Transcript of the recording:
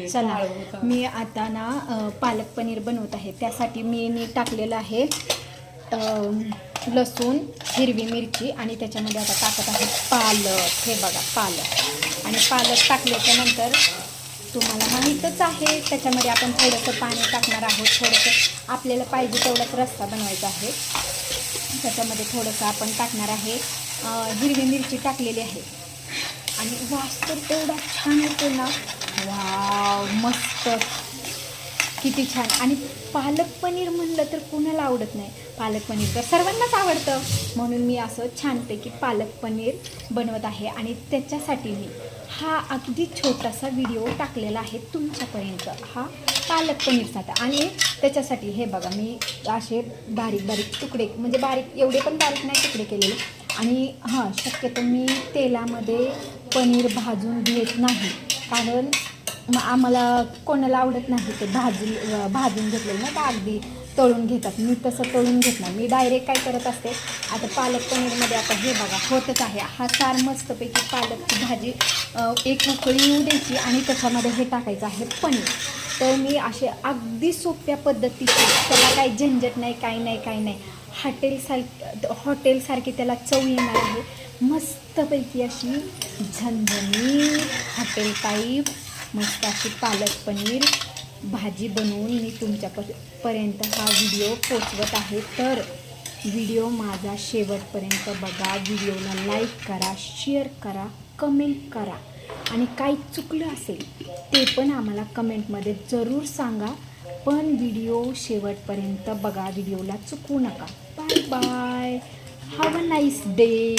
चला मी आता ना पालक पनीर बनवत आहे. त्यासाठी मी टाकलेलं आहे लसूण, हिरवी मिरची आणि त्याच्यामध्ये आता टाकत आहे पालक. हे बघा पालक. आणि पालक टाकल्याच्यानंतर तुम्हाला माहीतच आहे त्याच्यामध्ये आपण थोडंसं पाणी टाकणार आहोत. थोडंसं आपल्याला पाहिजे तेवढाच रस्सा बनवायचा आहे. त्याच्यामध्ये थोडंसं आपण टाकणार आहे हिरवी मिरची टाकलेली आहे. आणि वास तर तेवढा छान येतो ना, वाव मस्त, किती छान. आणि पालक पनीर म्हणलं तर कोणाला आवडत नाही. पालक पनीर तर सर्वांनाच आवडतं. म्हणून मी असं छानपैकी पालक पनीर बनवत आहे. आणि त्याच्यासाठी मी हा अगदी छोटासा व्हिडिओ टाकलेला आहे तुमच्यापर्यंत, हा पालक पनीरसाठी. आणि त्याच्यासाठी हे बघा मी असे बारीक बारीक तुकडे, म्हणजे बारीक एवढे पण बारीक नाही तुकडे केलेले. आणि हां, शक्यतो मी तेलामध्ये पनीर भाजून घेत नाही, कारण आम्हाला कोणाला आवडत नाही ते भाजून घेतलेलं ना, का अगदी तळून घेतात. मी तसं तळून घेत नाही. मी डायरेक्ट काय करत असते, आता पालक पनीरमध्ये आता हे बघा होतच आहे. हा सार मस्तपैकी पालकची भाजी एक उकळी येऊ द्यायची आणि त्याच्यामध्ये हे टाकायचं आहे पनीर. तर मी असे अगदी सोप्या पद्धतीचे, त्याला काही झंझट नाही, काही नाही. हॉटेलसारखी त्याला चव येणार आहे. मस्तपैकी अशी झणझणीत हॉटेल टाईप मस्त अशी पालक पनीर भाजी बनवून मी तुमच्यापर्यंत हा व्हिडिओ पोचवत आहे. तर व्हिडिओ माझा शेवटपर्यंत बघा. व्हिडिओला लाईक करा, शेअर करा, कमेंट करा. आणि काही चुकलं असेल ते पण आम्हाला कमेंटमध्ये जरूर सांगा. पण व्हिडिओ शेवटपर्यंत बघा, व्हिडिओला चुकवू नका. Bye bye, have a nice day.